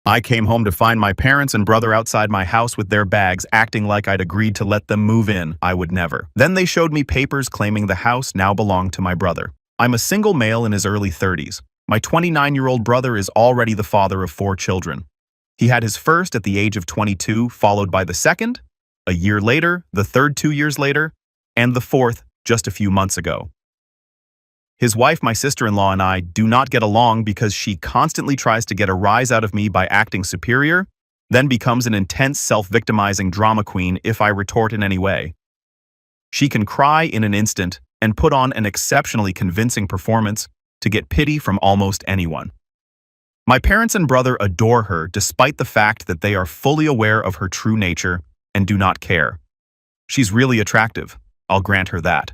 I came home to find my parents and brother outside my house with their bags, acting like I'd agreed to let them move in. I would never. Then they showed me papers claiming the house now belonged to my brother. I'm a single male in his early 30s. My 29-year-old brother is already the father of 4 children. He had his first at the age of 22, followed by the second, a year later, the third 2 years later, and the fourth just a few months ago. His wife, my sister-in-law, and I do not get along because she constantly tries to get a rise out of me by acting superior, then becomes an intense self-victimizing drama queen if I retort in any way. She can cry in an instant and put on an exceptionally convincing performance to get pity from almost anyone. My parents and brother adore her despite the fact that they are fully aware of her true nature and do not care. She's really attractive, I'll grant her that.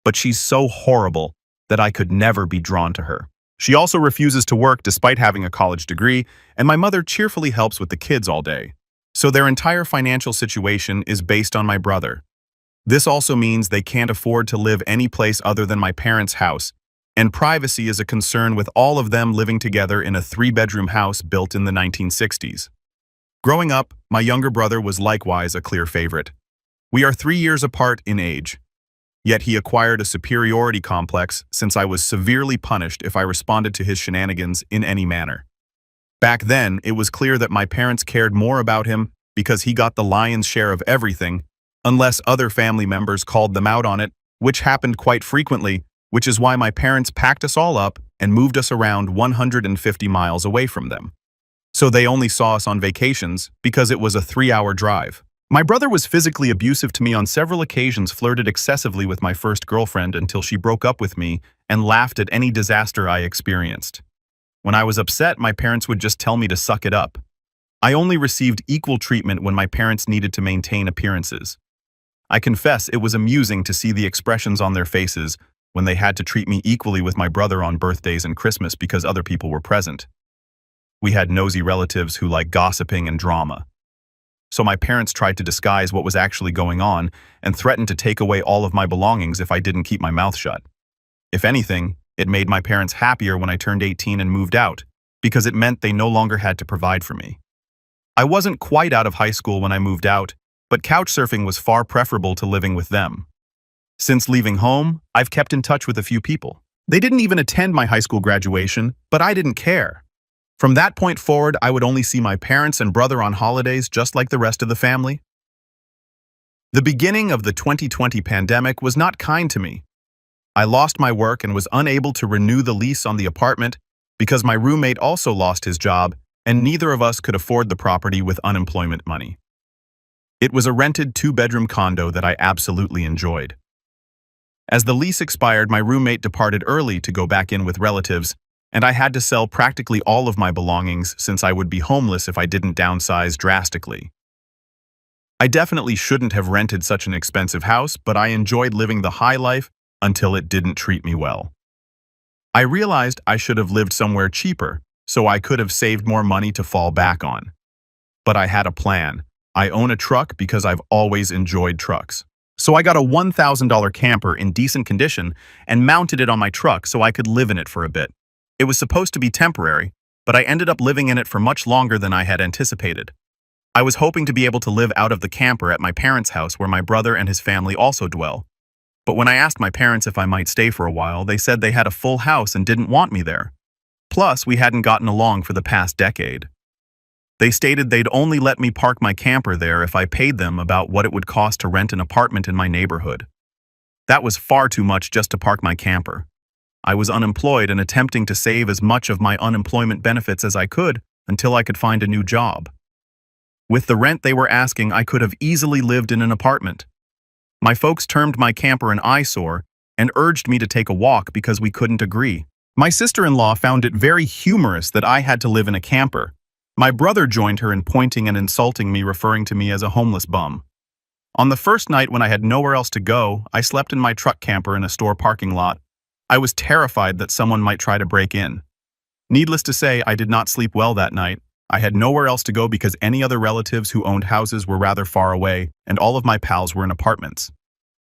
But she's so horrible that I could never be drawn to her. She also refuses to work despite having a college degree, and my mother cheerfully helps with the kids all day. So their entire financial situation is based on my brother. This also means they can't afford to live any place other than my parents' house, and privacy is a concern with all of them living together in a 3-bedroom house built in the 1960s. Growing up, my younger brother was likewise a clear favorite. We are 3 years apart in age. Yet he acquired a superiority complex since I was severely punished if I responded to his shenanigans in any manner. Back then, it was clear that my parents cared more about him because he got the lion's share of everything, unless other family members called them out on it, which happened quite frequently, which is why my parents packed us all up and moved us around 150 miles away from them. So they only saw us on vacations because it was a 3-hour drive. My brother was physically abusive to me on several occasions, flirted excessively with my first girlfriend until she broke up with me, and laughed at any disaster I experienced. When I was upset, my parents would just tell me to suck it up. I only received equal treatment when my parents needed to maintain appearances. I confess it was amusing to see the expressions on their faces when they had to treat me equally with my brother on birthdays and Christmas because other people were present. We had nosy relatives who liked gossiping and drama. So my parents tried to disguise what was actually going on and threatened to take away all of my belongings if I didn't keep my mouth shut. If anything, it made my parents happier when I turned 18 and moved out, because it meant they no longer had to provide for me. I wasn't quite out of high school when I moved out, but couchsurfing was far preferable to living with them. Since leaving home, I've kept in touch with a few people. They didn't even attend my high school graduation, but I didn't care. From that point forward, I would only see my parents and brother on holidays just like the rest of the family. The beginning of the 2020 pandemic was not kind to me. I lost my work and was unable to renew the lease on the apartment because my roommate also lost his job and neither of us could afford the property with unemployment money. It was a rented 2-bedroom condo that I absolutely enjoyed. As the lease expired, my roommate departed early to go back in with relatives, and I had to sell practically all of my belongings since I would be homeless if I didn't downsize drastically. I definitely shouldn't have rented such an expensive house, but I enjoyed living the high life until it didn't treat me well. I realized I should have lived somewhere cheaper, so I could have saved more money to fall back on. But I had a plan. I own a truck because I've always enjoyed trucks. So I got a $1,000 camper in decent condition and mounted it on my truck so I could live in it for a bit. It was supposed to be temporary, but I ended up living in it for much longer than I had anticipated. I was hoping to be able to live out of the camper at my parents' house where my brother and his family also dwell. But when I asked my parents if I might stay for a while, they said they had a full house and didn't want me there. Plus, we hadn't gotten along for the past decade. They stated they'd only let me park my camper there if I paid them about what it would cost to rent an apartment in my neighborhood. That was far too much just to park my camper. I was unemployed and attempting to save as much of my unemployment benefits as I could until I could find a new job. With the rent they were asking, I could have easily lived in an apartment. My folks termed my camper an eyesore and urged me to take a walk because we couldn't agree. My sister-in-law found it very humorous that I had to live in a camper. My brother joined her in pointing and insulting me, referring to me as a homeless bum. On the first night when I had nowhere else to go, I slept in my truck camper in a store parking lot. I was terrified that someone might try to break in. Needless to say, I did not sleep well that night. I had nowhere else to go because any other relatives who owned houses were rather far away, and all of my pals were in apartments.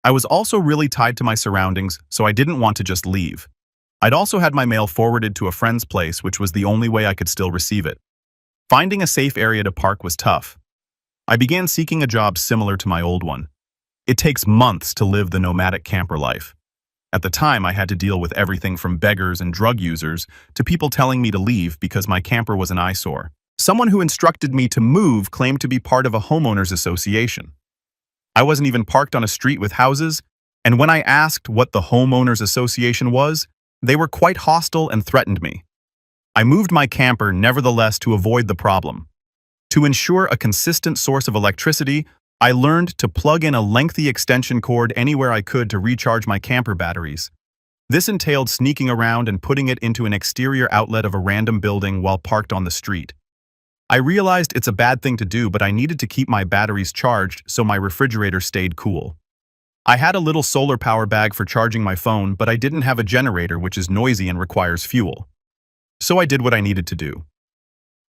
I was also really tied to my surroundings, so I didn't want to just leave. I'd also had my mail forwarded to a friend's place, which was the only way I could still receive it. Finding a safe area to park was tough. I began seeking a job similar to my old one. It takes months to live the nomadic camper life. At the time, I had to deal with everything from beggars and drug users to people telling me to leave because my camper was an eyesore. Someone who instructed me to move claimed to be part of a homeowners association. I wasn't even parked on a street with houses, and when I asked what the homeowners association was, they were quite hostile and threatened me. I moved my camper nevertheless to avoid the problem. To ensure a consistent source of electricity, I learned to plug in a lengthy extension cord anywhere I could to recharge my camper batteries. This entailed sneaking around and putting it into an exterior outlet of a random building while parked on the street. I realized it's a bad thing to do, but I needed to keep my batteries charged so my refrigerator stayed cool. I had a little solar power bag for charging my phone, but I didn't have a generator, which is noisy and requires fuel. So I did what I needed to do.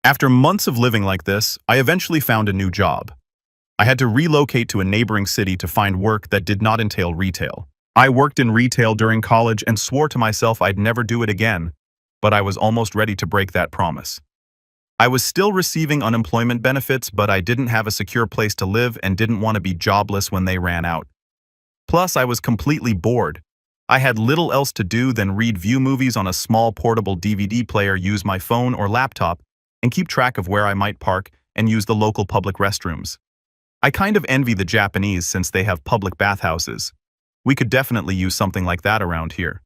After months of living like this, I eventually found a new job. I had to relocate to a neighboring city to find work that did not entail retail. I worked in retail during college and swore to myself I'd never do it again, but I was almost ready to break that promise. I was still receiving unemployment benefits, but I didn't have a secure place to live and didn't want to be jobless when they ran out. Plus, I was completely bored. I had little else to do than read view movies on a small portable DVD player, use my phone or laptop, and keep track of where I might park and use the local public restrooms. I kind of envy the Japanese since they have public bathhouses. We could definitely use something like that around here.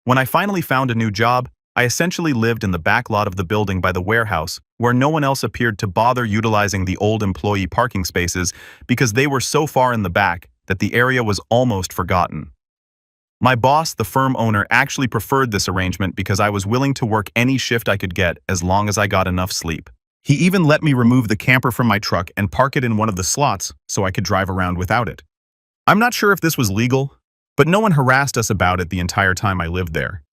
When I finally found a new job, I essentially lived in the back lot of the building by the warehouse, where no one else appeared to bother utilizing the old employee parking spaces because they were so far in the back that the area was almost forgotten. My boss, the firm owner, actually preferred this arrangement because I was willing to work any shift I could get as long as I got enough sleep. He even let me remove the camper from my truck and park it in one of the slots so I could drive around without it. I'm not sure if this was legal, but no one harassed us about it the entire time I lived there.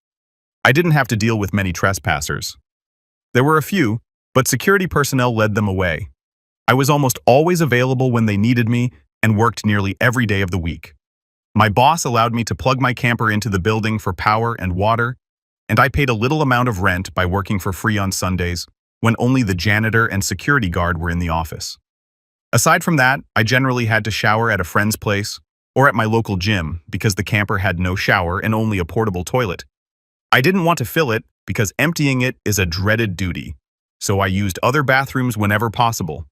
I didn't have to deal with many trespassers. There were a few, but security personnel led them away. I was almost always available when they needed me and worked nearly every day of the week. My boss allowed me to plug my camper into the building for power and water, and I paid a little amount of rent by working for free on Sundays when only the janitor and security guard were in the office. Aside from that, I generally had to shower at a friend's place or at my local gym because the camper had no shower and only a portable toilet. I didn't want to fill it because emptying it is a dreaded duty, so I used other bathrooms whenever possible.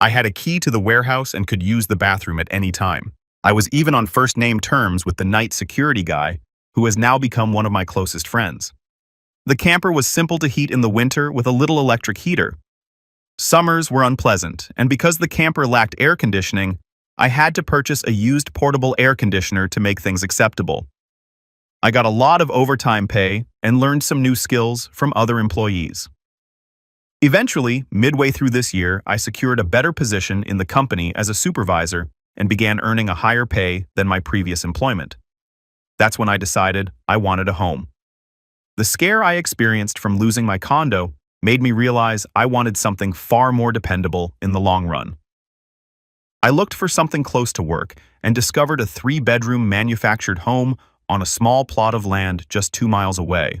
I had a key to the warehouse and could use the bathroom at any time. I was even on first-name terms with the night security guy, who has now become one of my closest friends. The camper was simple to heat in the winter with a little electric heater. Summers were unpleasant, and because the camper lacked air conditioning, I had to purchase a used portable air conditioner to make things acceptable. I got a lot of overtime pay and learned some new skills from other employees. Eventually, midway through this year, I secured a better position in the company as a supervisor and began earning a higher pay than my previous employment. That's when I decided I wanted a home. The scare I experienced from losing my condo made me realize I wanted something far more dependable in the long run. I looked for something close to work and discovered a 3-bedroom manufactured home on a small plot of land just 2 miles away.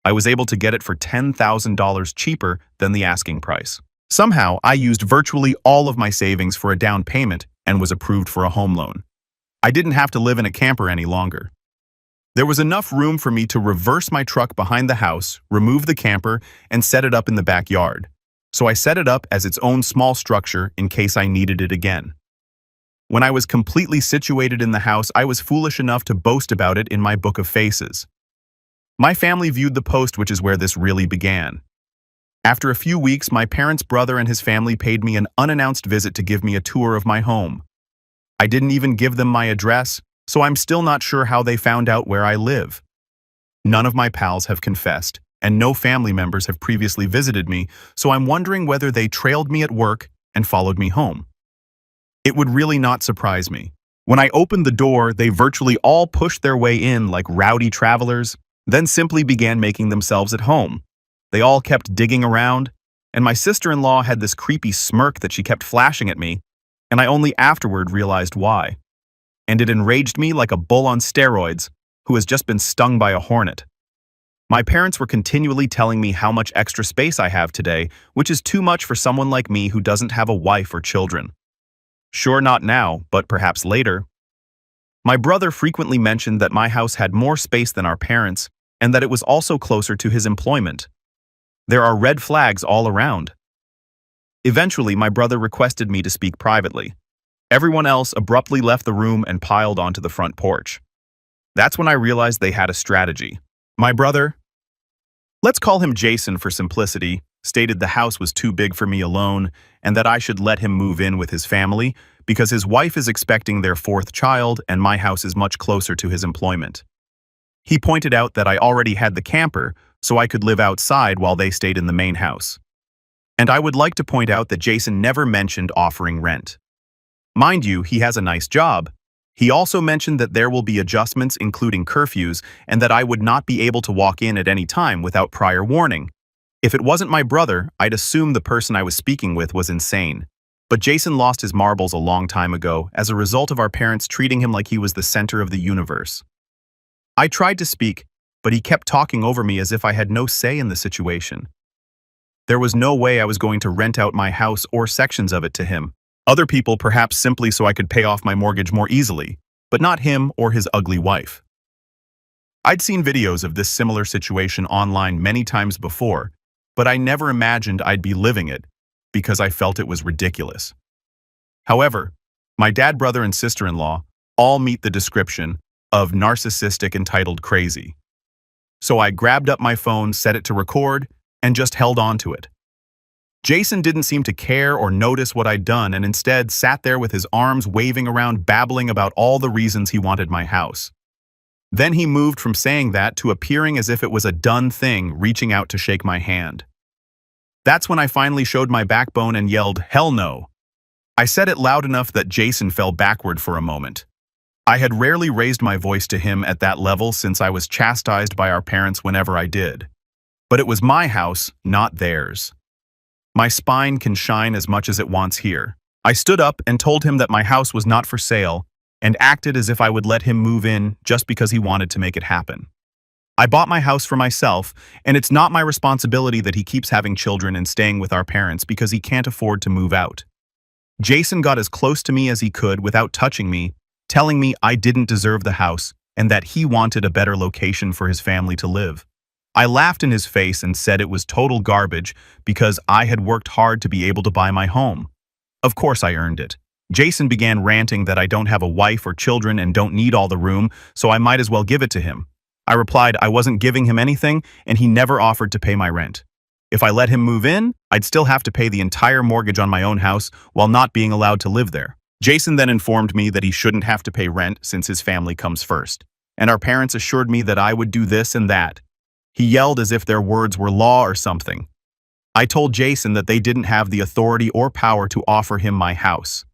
I was able to get it for $10,000 cheaper than the asking price. Somehow, I used virtually all of my savings for a down payment and was approved for a home loan. I didn't have to live in a camper any longer. There was enough room for me to reverse my truck behind the house, remove the camper, and set it up in the backyard. So I set it up as its own small structure in case I needed it again. When I was completely situated in the house, I was foolish enough to boast about it in my book of faces. My family viewed the post, which is where this really began. After a few weeks, my parents' brother and his family paid me an unannounced visit to give me a tour of my home. I didn't even give them my address, so I'm still not sure how they found out where I live. None of my pals have confessed, and no family members have previously visited me, so I'm wondering whether they trailed me at work and followed me home. It would really not surprise me. When I opened the door, they virtually all pushed their way in like rowdy travelers, then simply began making themselves at home. They all kept digging around, and my sister-in-law had this creepy smirk that she kept flashing at me, and I only afterward realized why. And it enraged me like a bull on steroids who has just been stung by a hornet. My parents were continually telling me how much extra space I have today, which is too much for someone like me who doesn't have a wife or children. Sure, not now, but perhaps later. My brother frequently mentioned that my house had more space than our parents, and that it was also closer to his employment. There are red flags all around. Eventually, my brother requested me to speak privately. Everyone else abruptly left the room and piled onto the front porch. That's when I realized they had a strategy. My brother, let's call him Jason for simplicity, stated the house was too big for me alone and that I should let him move in with his family because his wife is expecting their fourth child and my house is much closer to his employment. He pointed out that I already had the camper, so I could live outside while they stayed in the main house. And I would like to point out that Jason never mentioned offering rent. Mind you, he has a nice job. He also mentioned that there will be adjustments including curfews and that I would not be able to walk in at any time without prior warning. If it wasn't my brother, I'd assume the person I was speaking with was insane. But Jason lost his marbles a long time ago as a result of our parents treating him like he was the center of the universe. I tried to speak, but he kept talking over me as if I had no say in the situation. There was no way I was going to rent out my house or sections of it to him. Other people perhaps simply so I could pay off my mortgage more easily, but not him or his ugly wife. I'd seen videos of this similar situation online many times before, but I never imagined I'd be living it because I felt it was ridiculous. However, my dad, brother, and sister-in-law all meet the description of narcissistic entitled crazy. So I grabbed up my phone, set it to record, and just held on to it. Jason didn't seem to care or notice what I'd done and instead sat there with his arms waving around babbling about all the reasons he wanted my house. Then he moved from saying that to appearing as if it was a done thing, reaching out to shake my hand. That's when I finally showed my backbone and yelled, "Hell no!" I said it loud enough that Jason fell backward for a moment. I had rarely raised my voice to him at that level since I was chastised by our parents whenever I did. But it was my house, not theirs. My spine can shine as much as it wants here. I stood up and told him that my house was not for sale and acted as if I would let him move in just because he wanted to make it happen. I bought my house for myself, and it's not my responsibility that he keeps having children and staying with our parents because he can't afford to move out. Jason got as close to me as he could without touching me, telling me I didn't deserve the house and that he wanted a better location for his family to live. I laughed in his face and said it was total garbage because I had worked hard to be able to buy my home. Of course I earned it. Jason began ranting that I don't have a wife or children and don't need all the room, so I might as well give it to him. I replied I wasn't giving him anything and he never offered to pay my rent. If I let him move in, I'd still have to pay the entire mortgage on my own house while not being allowed to live there. Jason then informed me that he shouldn't have to pay rent since his family comes first, and our parents assured me that I would do this and that. He yelled as if their words were law or something. I told Jason that they didn't have the authority or power to offer him my house.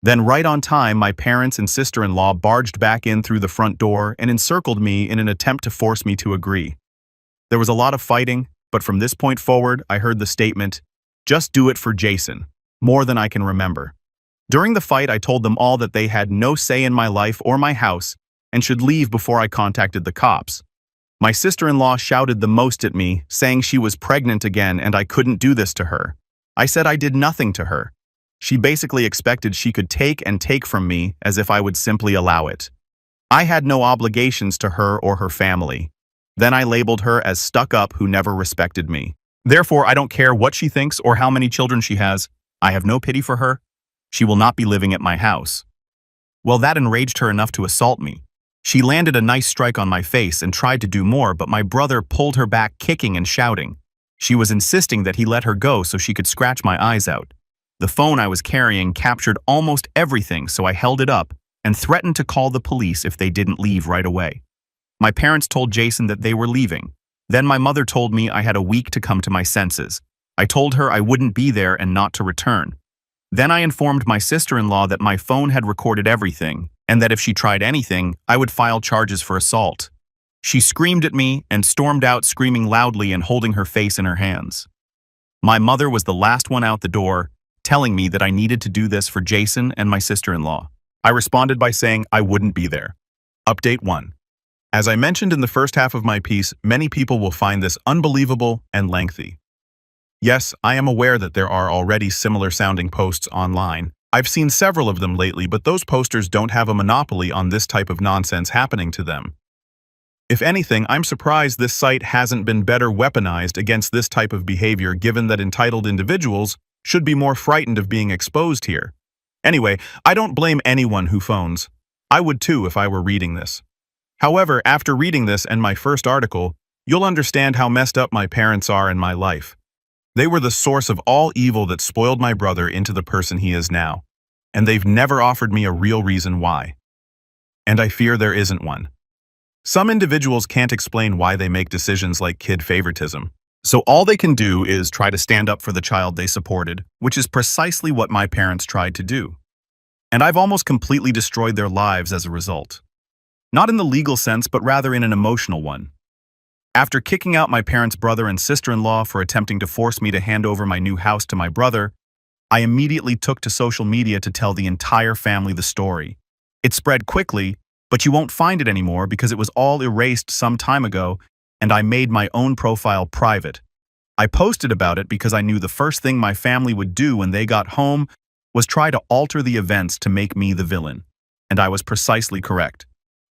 Then right on time, my parents and sister-in-law barged back in through the front door and encircled me in an attempt to force me to agree. There was a lot of fighting, but from this point forward, I heard the statement, "Just do it for Jason," more than I can remember. During the fight, I told them all that they had no say in my life or my house and should leave before I contacted the cops. My sister-in-law shouted the most at me, saying she was pregnant again and I couldn't do this to her. I said I did nothing to her. She basically expected she could take and take from me as if I would simply allow it. I had no obligations to her or her family. Then I labeled her as stuck-up who never respected me. Therefore, I don't care what she thinks or how many children she has. I have no pity for her. She will not be living at my house. Well, that enraged her enough to assault me. She landed a nice strike on my face and tried to do more, but my brother pulled her back, kicking and shouting. She was insisting that he let her go so she could scratch my eyes out. The phone I was carrying captured almost everything, so I held it up and threatened to call the police if they didn't leave right away. My parents told Jason that they were leaving. Then my mother told me I had a week to come to my senses. I told her I wouldn't be there and not to return. Then I informed my sister-in-law that my phone had recorded everything, and that if she tried anything, I would file charges for assault. She screamed at me and stormed out, screaming loudly and holding her face in her hands. My mother was the last one out the door, telling me that I needed to do this for Jason and my sister-in-law. I responded by saying I wouldn't be there. Update 1. As I mentioned in the first half of my piece, many people will find this unbelievable and lengthy. Yes, I am aware that there are already similar-sounding posts online. I've seen several of them lately, but those posters don't have a monopoly on this type of nonsense happening to them. If anything, I'm surprised this site hasn't been better weaponized against this type of behavior, given that entitled individuals should be more frightened of being exposed here. Anyway, I don't blame anyone who phones. I would too if I were reading this. However, after reading this and my first article, you'll understand how messed up my parents are in my life. They were the source of all evil that spoiled my brother into the person he is now, and they've never offered me a real reason why. And I fear there isn't one. Some individuals can't explain why they make decisions like kid favoritism, so all they can do is try to stand up for the child they supported, which is precisely what my parents tried to do. And I've almost completely destroyed their lives as a result. Not in the legal sense, but rather in an emotional one. After kicking out my parents' brother and sister-in-law for attempting to force me to hand over my new house to my brother, I immediately took to social media to tell the entire family the story. It spread quickly, but you won't find it anymore because it was all erased some time ago, and I made my own profile private. I posted about it because I knew the first thing my family would do when they got home was try to alter the events to make me the villain. And I was precisely correct.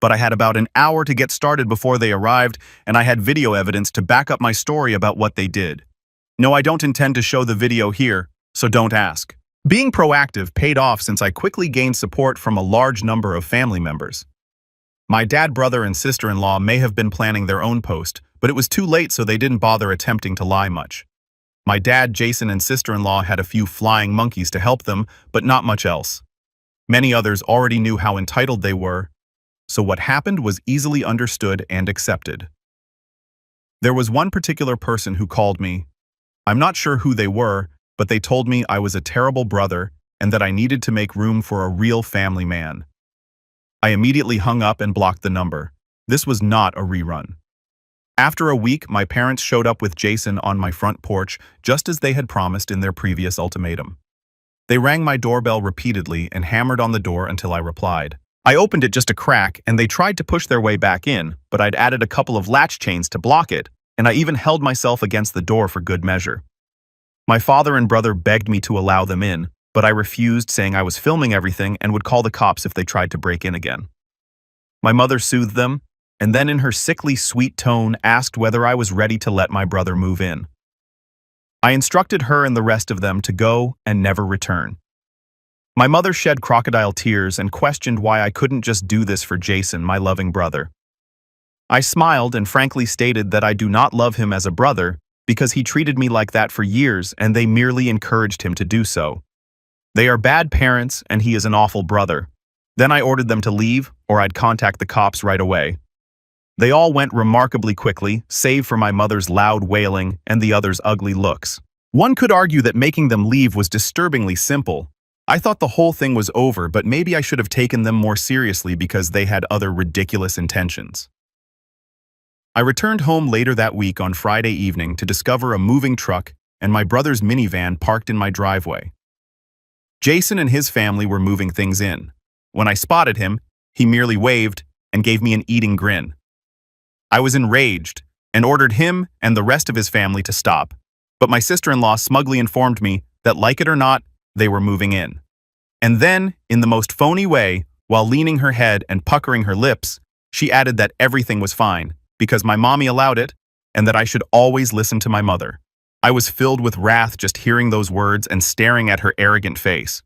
But I had about an hour to get started before they arrived, and I had video evidence to back up my story about what they did. No, I don't intend to show the video here, so don't ask. Being proactive paid off since I quickly gained support from a large number of family members. My dad, brother, and sister-in-law may have been planning their own post, but it was too late, so they didn't bother attempting to lie much. My dad, Jason, and sister-in-law had a few flying monkeys to help them, but not much else. Many others already knew how entitled they were, so what happened was easily understood and accepted. There was one particular person who called me. I'm not sure who they were, but they told me I was a terrible brother and that I needed to make room for a real family man. I immediately hung up and blocked the number. This was not a rerun. After a week, my parents showed up with Jason on my front porch, just as they had promised in their previous ultimatum. They rang my doorbell repeatedly and hammered on the door until I replied. I opened it just a crack, and they tried to push their way back in, but I'd added a couple of latch chains to block it, and I even held myself against the door for good measure. My father and brother begged me to allow them in, but I refused, saying I was filming everything and would call the cops if they tried to break in again. My mother soothed them, and then in her sickly sweet tone asked whether I was ready to let my brother move in. I instructed her and the rest of them to go and never return. My mother shed crocodile tears and questioned why I couldn't just do this for Jason, my loving brother. I smiled and frankly stated that I do not love him as a brother because he treated me like that for years and they merely encouraged him to do so. They are bad parents and he is an awful brother. Then I ordered them to leave or I'd contact the cops right away. They all went remarkably quickly, save for my mother's loud wailing and the others' ugly looks. One could argue that making them leave was disturbingly simple. I thought the whole thing was over, but maybe I should have taken them more seriously because they had other ridiculous intentions. I returned home later that week on Friday evening to discover a moving truck and my brother's minivan parked in my driveway. Jason and his family were moving things in. When I spotted him, he merely waved and gave me an eating grin. I was enraged and ordered him and the rest of his family to stop, but my sister-in-law smugly informed me that, like it or not, they were moving in. And then, in the most phony way, while leaning her head and puckering her lips, she added that everything was fine, because my mommy allowed it, and that I should always listen to my mother. I was filled with wrath just hearing those words and staring at her arrogant face.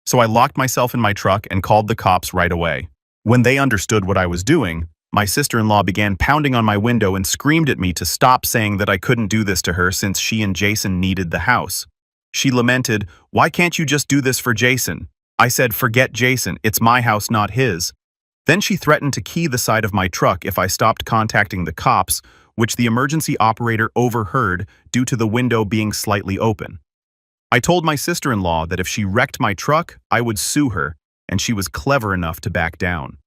So I locked myself in my truck and called the cops right away. When they understood what I was doing, my sister-in-law began pounding on my window and screamed at me to stop, saying that I couldn't do this to her since she and Jason needed the house. She lamented, "Why can't you just do this for Jason?" I said, "Forget Jason, it's my house, not his." Then she threatened to key the side of my truck if I stopped contacting the cops, which the emergency operator overheard due to the window being slightly open. I told my sister-in-law that if she wrecked my truck, I would sue her, and she was clever enough to back down.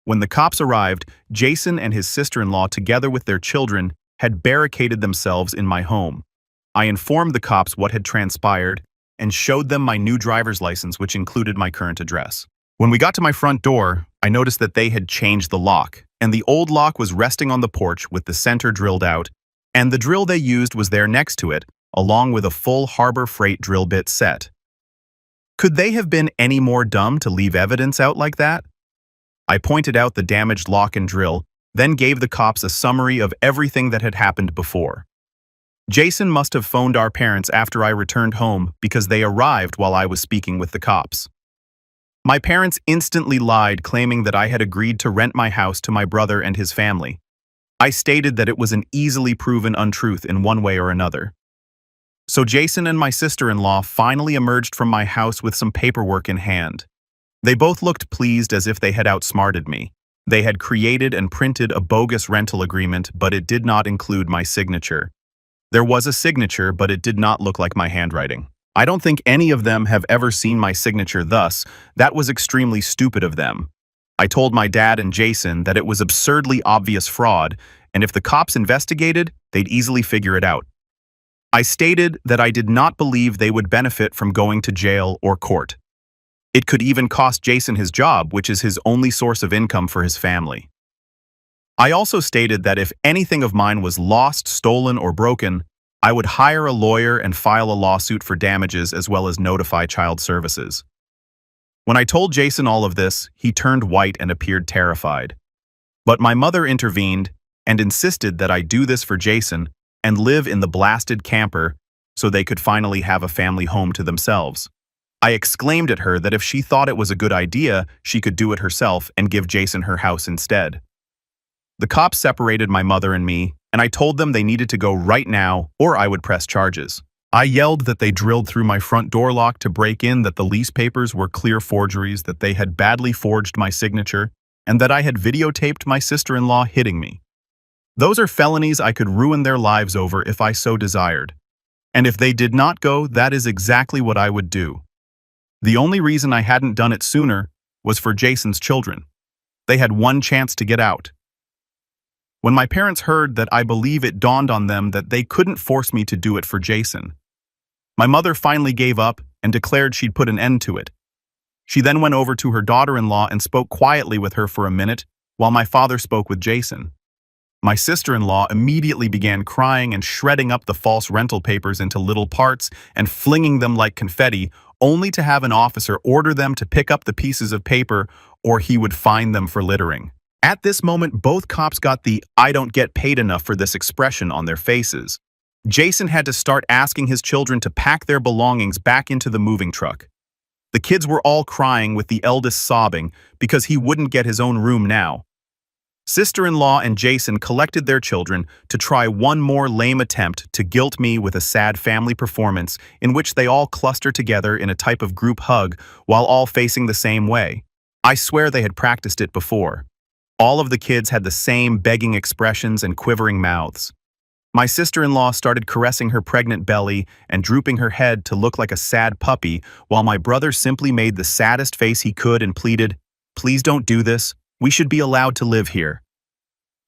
When the cops arrived, Jason and his sister-in-law, together with their children, had barricaded themselves in my home. I informed the cops what had transpired and showed them my new driver's license, which included my current address. When we got to my front door, I noticed that they had changed the lock, and the old lock was resting on the porch with the center drilled out, and the drill they used was there next to it, along with a full Harbor Freight drill bit set. Could they have been any more dumb to leave evidence out like that? I pointed out the damaged lock and drill, then gave the cops a summary of everything that had happened before. Jason must have phoned our parents after I returned home because they arrived while I was speaking with the cops. My parents instantly lied, claiming that I had agreed to rent my house to my brother and his family. I stated that it was an easily proven untruth in one way or another. So Jason and my sister-in-law finally emerged from my house with some paperwork in hand. They both looked pleased, as if they had outsmarted me. They had created and printed a bogus rental agreement, but it did not include my signature. There was a signature, but it did not look like my handwriting. I don't think any of them have ever seen my signature, thus, that was extremely stupid of them. I told my dad and Jason that it was absurdly obvious fraud, and if the cops investigated, they'd easily figure it out. I stated that I did not believe they would benefit from going to jail or court. It could even cost Jason his job, which is his only source of income for his family. I also stated that if anything of mine was lost, stolen, or broken, I would hire a lawyer and file a lawsuit for damages as well as notify child services. When I told Jason all of this, he turned white and appeared terrified. But my mother intervened and insisted that I do this for Jason and live in the blasted camper so they could finally have a family home to themselves. I exclaimed at her that if she thought it was a good idea, she could do it herself and give Jason her house instead. The cops separated my mother and me, and I told them they needed to go right now or I would press charges. I yelled that they drilled through my front door lock to break in, that the lease papers were clear forgeries, that they had badly forged my signature, and that I had videotaped my sister-in-law hitting me. Those are felonies I could ruin their lives over if I so desired. And if they did not go, that is exactly what I would do. The only reason I hadn't done it sooner was for Jason's children. They had one chance to get out. When my parents heard that, I believe it dawned on them that they couldn't force me to do it for Jason. My mother finally gave up and declared she'd put an end to it. She then went over to her daughter-in-law and spoke quietly with her for a minute while my father spoke with Jason. My sister-in-law immediately began crying and shredding up the false rental papers into little parts and flinging them like confetti, only to have an officer order them to pick up the pieces of paper or he would fine them for littering. At this moment, both cops got the "I don't get paid enough for this" expression on their faces. Jason had to start asking his children to pack their belongings back into the moving truck. The kids were all crying, with the eldest sobbing because he wouldn't get his own room now. Sister-in-law and Jason collected their children to try one more lame attempt to guilt me with a sad family performance in which they all cluster together in a type of group hug while all facing the same way. I swear they had practiced it before. All of the kids had the same begging expressions and quivering mouths. My sister-in-law started caressing her pregnant belly and drooping her head to look like a sad puppy, while my brother simply made the saddest face he could and pleaded, "Please don't do this. We should be allowed to live here."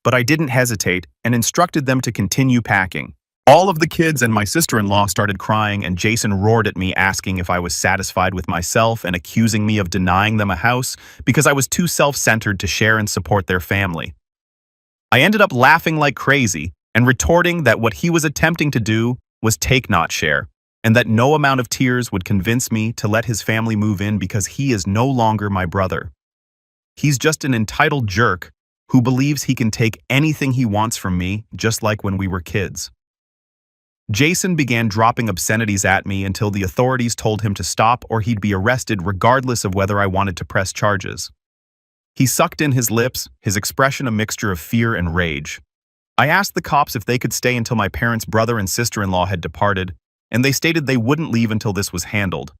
But I didn't hesitate and instructed them to continue packing. All of the kids and my sister-in-law started crying, and Jason roared at me, asking if I was satisfied with myself and accusing me of denying them a house because I was too self-centered to share and support their family. I ended up laughing like crazy and retorting that what he was attempting to do was take, not share, and that no amount of tears would convince me to let his family move in because he is no longer my brother. He's just an entitled jerk who believes he can take anything he wants from me, just like when we were kids. Jason began dropping obscenities at me until the authorities told him to stop or he'd be arrested regardless of whether I wanted to press charges. He sucked in his lips, his expression a mixture of fear and rage. I asked the cops if they could stay until my parents' brother and sister-in-law had departed, and they stated they wouldn't leave until this was handled.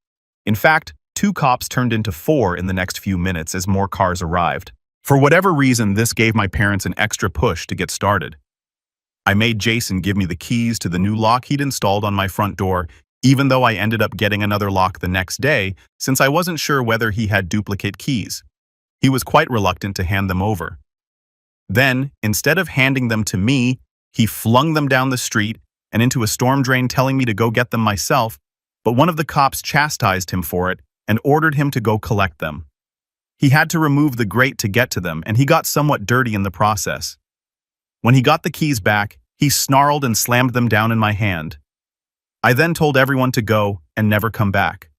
In fact, 2 cops turned into 4 in the next few minutes as more cars arrived. For whatever reason, this gave my parents an extra push to get started. I made Jason give me the keys to the new lock he'd installed on my front door, even though I ended up getting another lock the next day since I wasn't sure whether he had duplicate keys. He was quite reluctant to hand them over. Then, instead of handing them to me, he flung them down the street and into a storm drain, telling me to go get them myself, but one of the cops chastised him for it and ordered him to go collect them. He had to remove the grate to get to them, and he got somewhat dirty in the process. When he got the keys back, he snarled and slammed them down in my hand. I then told everyone to go and never come back.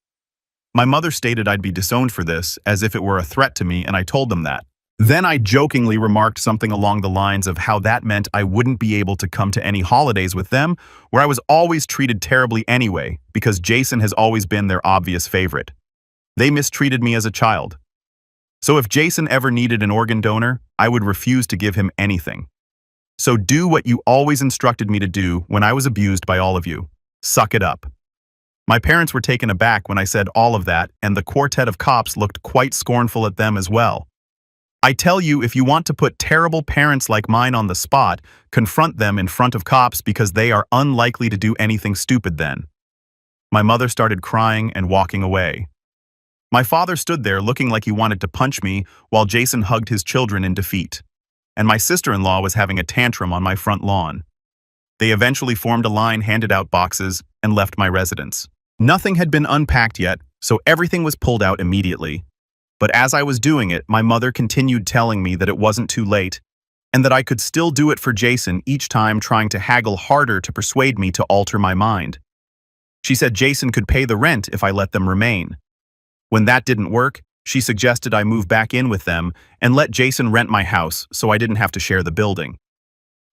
My mother stated I'd be disowned for this, as if it were a threat to me, and I told them that. Then I jokingly remarked something along the lines of how that meant I wouldn't be able to come to any holidays with them, where I was always treated terribly anyway, because Jason has always been their obvious favorite. They mistreated me as a child. So if Jason ever needed an organ donor, I would refuse to give him anything. So do what you always instructed me to do when I was abused by all of you. Suck it up. My parents were taken aback when I said all of that, and the quartet of cops looked quite scornful at them as well. I tell you, if you want to put terrible parents like mine on the spot, confront them in front of cops because they are unlikely to do anything stupid then. My mother started crying and walking away. My father stood there looking like he wanted to punch me while Jason hugged his children in defeat. And my sister-in-law was having a tantrum on my front lawn. They eventually formed a line, handed out boxes, and left my residence. Nothing had been unpacked yet, so everything was pulled out immediately. But as I was doing it, my mother continued telling me that it wasn't too late, and that I could still do it for Jason, each time trying to haggle harder to persuade me to alter my mind. She said Jason could pay the rent if I let them remain. When that didn't work, she suggested I move back in with them and let Jason rent my house so I didn't have to share the building.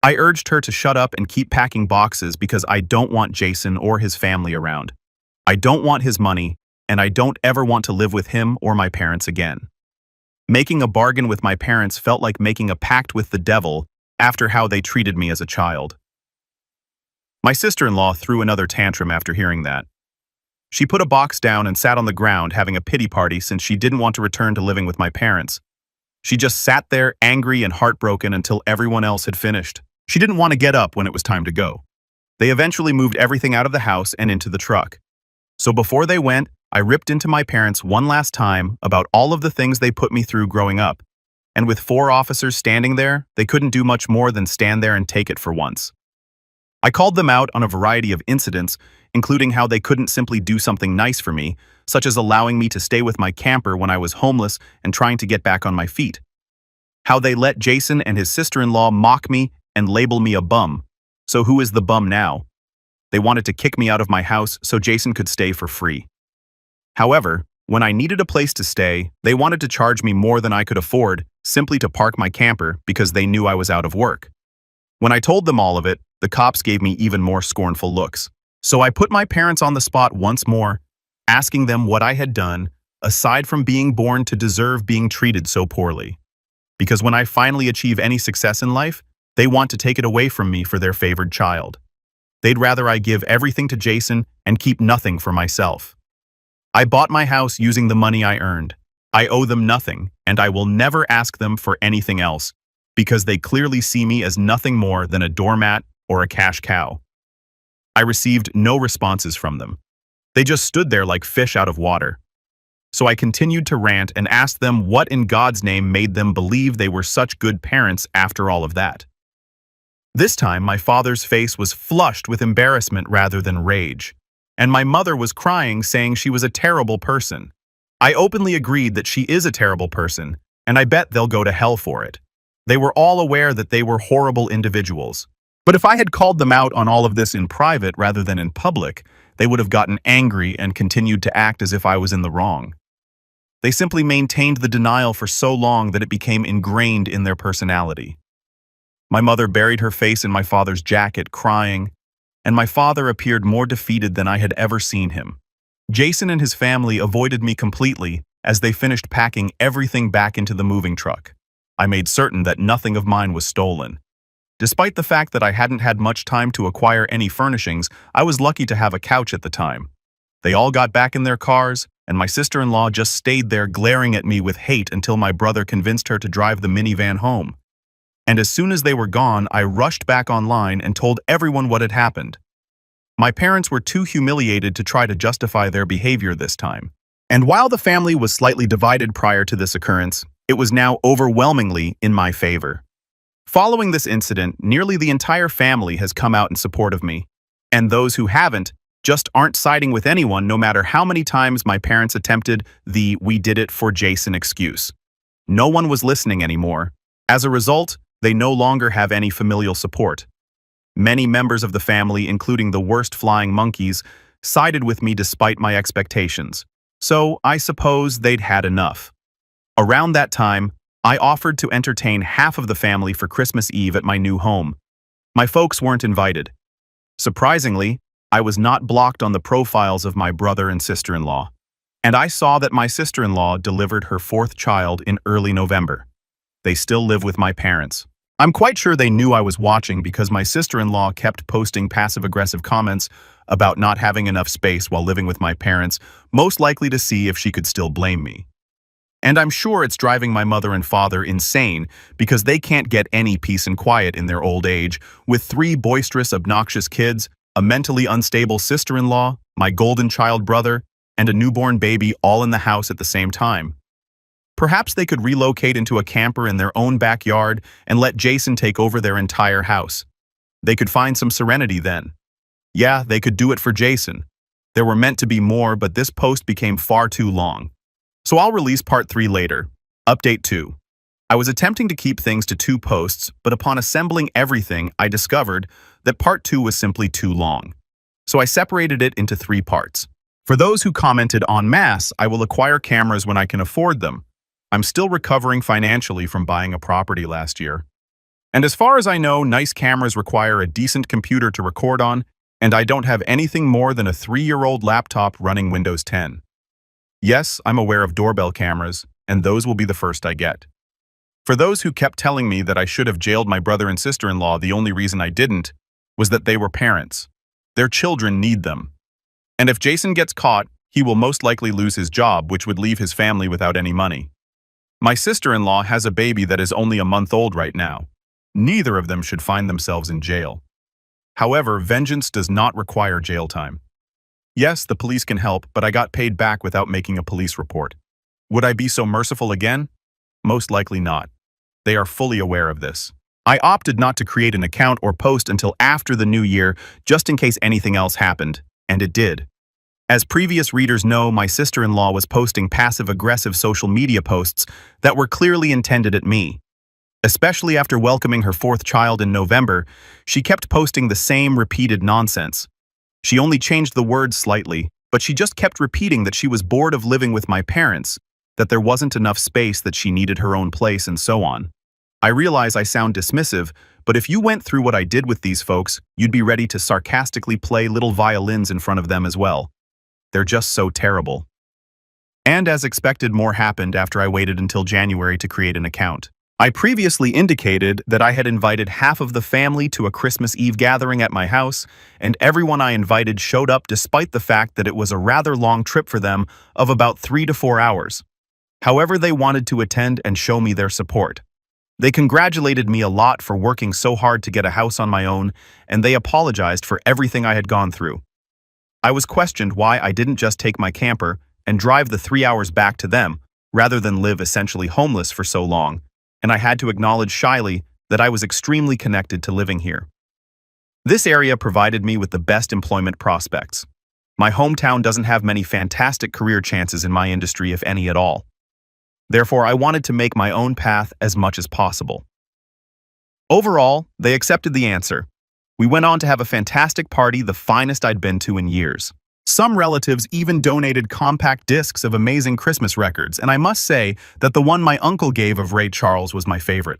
I urged her to shut up and keep packing boxes because I don't want Jason or his family around. I don't want his money, and I don't ever want to live with him or my parents again. Making a bargain with my parents felt like making a pact with the devil after how they treated me as a child. My sister-in-law threw another tantrum after hearing that. She put a box down and sat on the ground having a pity party since she didn't want to return to living with my parents. She just sat there angry and heartbroken until everyone else had finished. She didn't want to get up when it was time to go. They eventually moved everything out of the house and into the truck. So before they went, I ripped into my parents one last time about all of the things they put me through growing up. And with 4 officers standing there, they couldn't do much more than stand there and take it for once. I called them out on a variety of incidents, including how they couldn't simply do something nice for me, such as allowing me to stay with my camper when I was homeless and trying to get back on my feet. How they let Jason and his sister-in-law mock me and label me a bum. So who is the bum now? They wanted to kick me out of my house so Jason could stay for free. However, when I needed a place to stay, they wanted to charge me more than I could afford simply to park my camper because they knew I was out of work. When I told them all of it, the cops gave me even more scornful looks. So I put my parents on the spot once more, asking them what I had done, aside from being born to deserve being treated so poorly. Because when I finally achieve any success in life, they want to take it away from me for their favored child. They'd rather I give everything to Jason and keep nothing for myself. I bought my house using the money I earned. I owe them nothing, and I will never ask them for anything else, because they clearly see me as nothing more than a doormat or a cash cow. I received no responses from them. They just stood there like fish out of water. So I continued to rant and asked them what in God's name made them believe they were such good parents after all of that. This time, my father's face was flushed with embarrassment rather than rage, and my mother was crying, saying she was a terrible person. I openly agreed that she is a terrible person, and I bet they'll go to hell for it. They were all aware that they were horrible individuals. But if I had called them out on all of this in private rather than in public, they would have gotten angry and continued to act as if I was in the wrong. They simply maintained the denial for so long that it became ingrained in their personality. My mother buried her face in my father's jacket, crying, and my father appeared more defeated than I had ever seen him. Jason and his family avoided me completely as they finished packing everything back into the moving truck. I made certain that nothing of mine was stolen. Despite the fact that I hadn't had much time to acquire any furnishings, I was lucky to have a couch at the time. They all got back in their cars, and my sister-in-law just stayed there glaring at me with hate until my brother convinced her to drive the minivan home. And as soon as they were gone, I rushed back online and told everyone what had happened. My parents were too humiliated to try to justify their behavior this time. And while the family was slightly divided prior to this occurrence, it was now overwhelmingly in my favor. Following this incident, nearly the entire family has come out in support of me, and those who haven't just aren't siding with anyone no matter how many times my parents attempted the "we did it for Jason" excuse. No one was listening anymore. As a result, they no longer have any familial support. Many members of the family, including the worst flying monkeys, sided with me despite my expectations. So I suppose they'd had enough. Around that time, I offered to entertain half of the family for Christmas Eve at my new home. My folks weren't invited. Surprisingly, I was not blocked on the profiles of my brother and sister-in-law. And I saw that my sister-in-law delivered her fourth child in early November. They still live with my parents. I'm quite sure they knew I was watching because my sister-in-law kept posting passive-aggressive comments about not having enough space while living with my parents, most likely to see if she could still blame me. And I'm sure it's driving my mother and father insane because they can't get any peace and quiet in their old age, with 3 boisterous, obnoxious kids, a mentally unstable sister-in-law, my golden child brother, and a newborn baby all in the house at the same time. Perhaps they could relocate into a camper in their own backyard and let Jason take over their entire house. They could find some serenity then. Yeah, they could do it for Jason. There were meant to be more, but this post became far too long. So I'll release part 3 later. Update 2. I was attempting to keep things to 2 posts, but upon assembling everything, I discovered that part 2 was simply too long. So I separated it into 3 parts. For those who commented en masse, I will acquire cameras when I can afford them. I'm still recovering financially from buying a property last year. And as far as I know, nice cameras require a decent computer to record on, and I don't have anything more than a 3-year-old laptop running Windows 10. Yes, I'm aware of doorbell cameras, and those will be the first I get. For those who kept telling me that I should have jailed my brother and sister-in-law, the only reason I didn't was that they were parents. Their children need them. And if Jason gets caught, he will most likely lose his job, which would leave his family without any money. My sister-in-law has a baby that is only a month old right now. Neither of them should find themselves in jail. However, vengeance does not require jail time. Yes, the police can help, but I got paid back without making a police report. Would I be so merciful again? Most likely not. They are fully aware of this. I opted not to create an account or post until after the new year, just in case anything else happened, and it did. As previous readers know, my sister-in-law was posting passive-aggressive social media posts that were clearly intended at me. Especially after welcoming her 4th child in November, she kept posting the same repeated nonsense. She only changed the words slightly, but she just kept repeating that she was bored of living with my parents, that there wasn't enough space, that she needed her own place, and so on. I realize I sound dismissive, but if you went through what I did with these folks, you'd be ready to sarcastically play little violins in front of them as well. They're just so terrible. And as expected, more happened after I waited until January to create an account. I previously indicated that I had invited half of the family to a Christmas Eve gathering at my house, and everyone I invited showed up despite the fact that it was a rather long trip for them of about 3 to 4 hours. However, they wanted to attend and show me their support. They congratulated me a lot for working so hard to get a house on my own, and they apologized for everything I had gone through. I was questioned why I didn't just take my camper and drive the 3 hours back to them, rather than live essentially homeless for so long, and I had to acknowledge shyly that I was extremely connected to living here. This area provided me with the best employment prospects. My hometown doesn't have many fantastic career chances in my industry, if any at all. Therefore, I wanted to make my own path as much as possible. Overall, they accepted the answer. We went on to have a fantastic party, the finest I'd been to in years. Some relatives even donated compact discs of amazing Christmas records, and I must say that the one my uncle gave of Ray Charles was my favorite.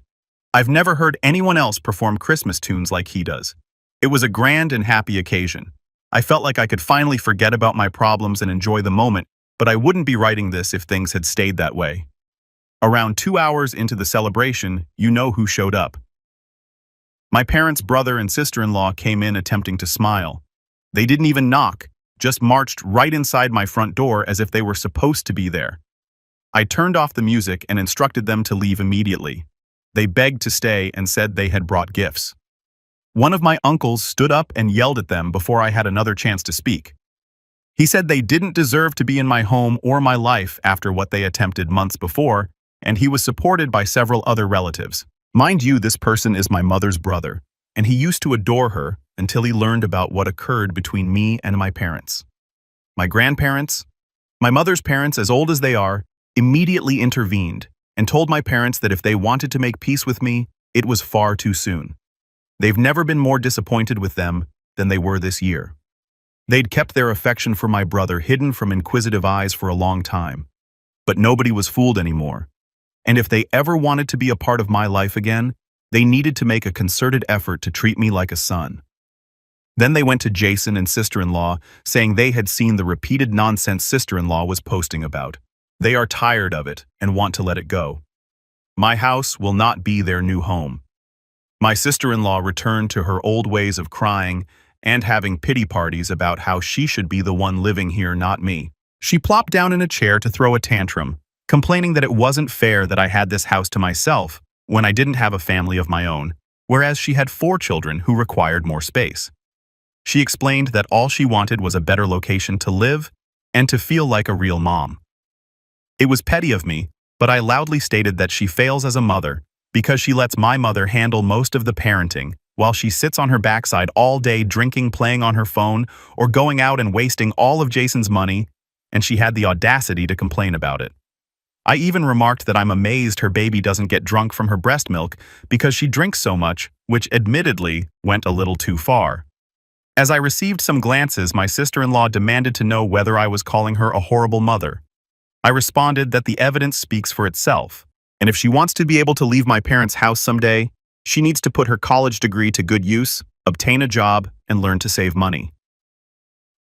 I've never heard anyone else perform Christmas tunes like he does. It was a grand and happy occasion. I felt like I could finally forget about my problems and enjoy the moment, but I wouldn't be writing this if things had stayed that way. Around 2 hours into the celebration, you know who showed up. My parents' brother and sister-in-law came in attempting to smile. They didn't even knock, just marched right inside my front door as if they were supposed to be there. I turned off the music and instructed them to leave immediately. They begged to stay and said they had brought gifts. One of my uncles stood up and yelled at them before I had another chance to speak. He said they didn't deserve to be in my home or my life after what they attempted months before, and he was supported by several other relatives. Mind you, this person is my mother's brother, and he used to adore her, until he learned about what occurred between me and my parents. My grandparents, my mother's parents, as old as they are, immediately intervened and told my parents that if they wanted to make peace with me, it was far too soon. They've never been more disappointed with them than they were this year. They'd kept their affection for my brother hidden from inquisitive eyes for a long time, but nobody was fooled anymore. And if they ever wanted to be a part of my life again, they needed to make a concerted effort to treat me like a son. Then they went to Jason and sister-in-law, saying they had seen the repeated nonsense sister-in-law was posting about. They are tired of it and want to let it go. My house will not be their new home. My sister-in-law returned to her old ways of crying and having pity parties about how she should be the one living here, not me. She plopped down in a chair to throw a tantrum, complaining that it wasn't fair that I had this house to myself when I didn't have a family of my own, whereas she had 4 children who required more space. She explained that all she wanted was a better location to live and to feel like a real mom. It was petty of me, but I loudly stated that she fails as a mother because she lets my mother handle most of the parenting while she sits on her backside all day drinking, playing on her phone, or going out and wasting all of Jason's money, and she had the audacity to complain about it. I even remarked that I'm amazed her baby doesn't get drunk from her breast milk because she drinks so much, which admittedly went a little too far. As I received some glances, my sister-in-law demanded to know whether I was calling her a horrible mother. I responded that the evidence speaks for itself, and if she wants to be able to leave my parents' house someday, she needs to put her college degree to good use, obtain a job, and learn to save money.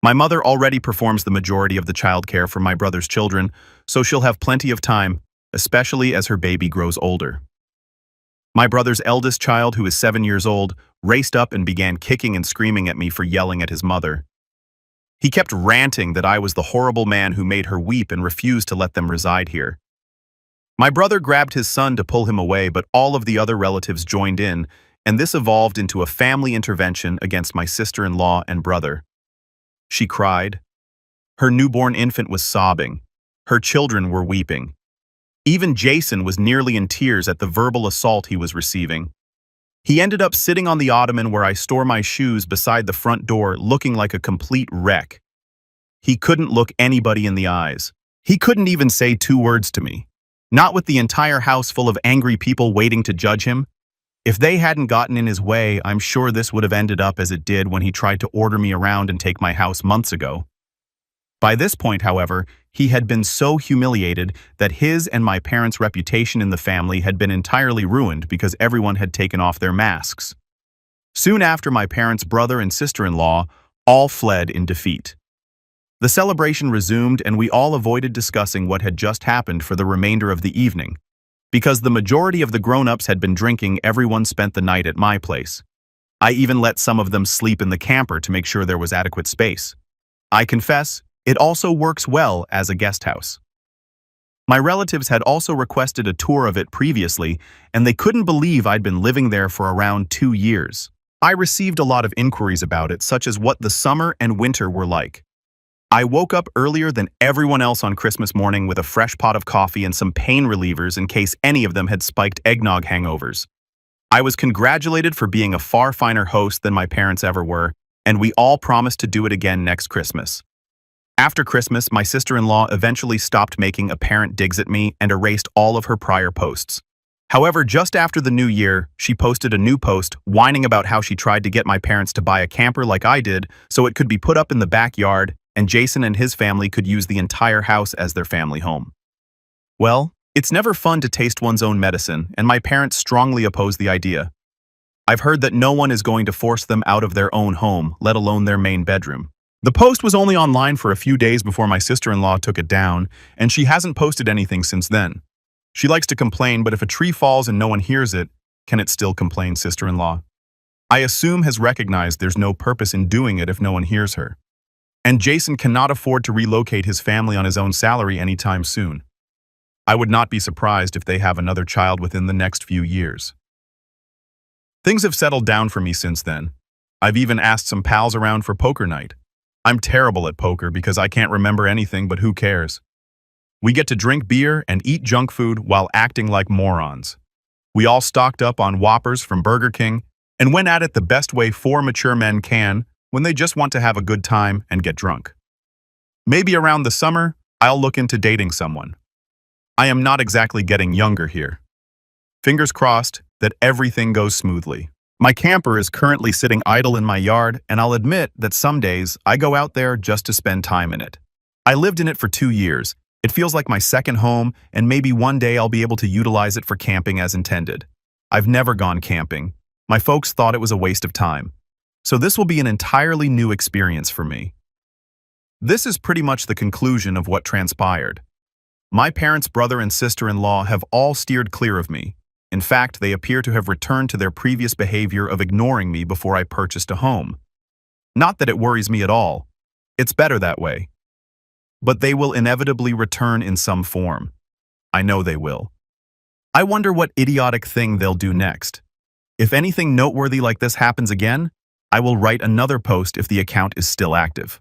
My mother already performs the majority of the childcare for my brother's children, so she'll have plenty of time, especially as her baby grows older. My brother's eldest child, who is 7 years old, raced up and began kicking and screaming at me for yelling at his mother. He kept ranting that I was the horrible man who made her weep and refused to let them reside here. My brother grabbed his son to pull him away, but all of the other relatives joined in, and this evolved into a family intervention against my sister-in-law and brother. She cried. Her newborn infant was sobbing. Her children were weeping. Even Jason was nearly in tears at the verbal assault he was receiving. He ended up sitting on the ottoman where I store my shoes beside the front door, looking like a complete wreck. He couldn't look anybody in the eyes. He couldn't even say 2 words to me. Not with the entire house full of angry people waiting to judge him. If they hadn't gotten in his way, I'm sure this would have ended up as it did when he tried to order me around and take my house months ago. By this point, however, he had been so humiliated that his and my parents' reputation in the family had been entirely ruined because everyone had taken off their masks. Soon after, my parents' brother and sister-in-law all fled in defeat. The celebration resumed, and we all avoided discussing what had just happened for the remainder of the evening. Because the majority of the grown-ups had been drinking, everyone spent the night at my place. I even let some of them sleep in the camper to make sure there was adequate space. I confess, it also works well as a guest house. My relatives had also requested a tour of it previously, and they couldn't believe I'd been living there for around 2 years. I received a lot of inquiries about it, such as what the summer and winter were like. I woke up earlier than everyone else on Christmas morning with a fresh pot of coffee and some pain relievers in case any of them had spiked eggnog hangovers. I was congratulated for being a far finer host than my parents ever were, and we all promised to do it again next Christmas. After Christmas, my sister-in-law eventually stopped making apparent digs at me and erased all of her prior posts. However, just after the new year, she posted a new post whining about how she tried to get my parents to buy a camper like I did so it could be put up in the backyard and Jason and his family could use the entire house as their family home. Well, it's never fun to taste one's own medicine, and my parents strongly oppose the idea. I've heard that no one is going to force them out of their own home, let alone their main bedroom. The post was only online for a few days before my sister-in-law took it down, and she hasn't posted anything since then. She likes to complain, but if a tree falls and no one hears it, can it still complain, sister-in-law? I assume has recognized there's no purpose in doing it if no one hears her. And Jason cannot afford to relocate his family on his own salary anytime soon. I would not be surprised if they have another child within the next few years. Things have settled down for me since then. I've even asked some pals around for poker night. I'm terrible at poker because I can't remember anything, but who cares? We get to drink beer and eat junk food while acting like morons. We all stocked up on Whoppers from Burger King, and went at it the best way four mature men can when they just want to have a good time and get drunk. Maybe around the summer, I'll look into dating someone. I am not exactly getting younger here. Fingers crossed that everything goes smoothly. My camper is currently sitting idle in my yard, and I'll admit that some days I go out there just to spend time in it. I lived in it for 2 years. It feels like my second home, and maybe one day I'll be able to utilize it for camping as intended. I've never gone camping. My folks thought it was a waste of time. So this will be an entirely new experience for me. This is pretty much the conclusion of what transpired. My parents' brother and sister-in-law have all steered clear of me. In fact, they appear to have returned to their previous behavior of ignoring me before I purchased a home. Not that it worries me at all. It's better that way. But they will inevitably return in some form. I know they will. I wonder what idiotic thing they'll do next. If anything noteworthy like this happens again, I will write another post if the account is still active.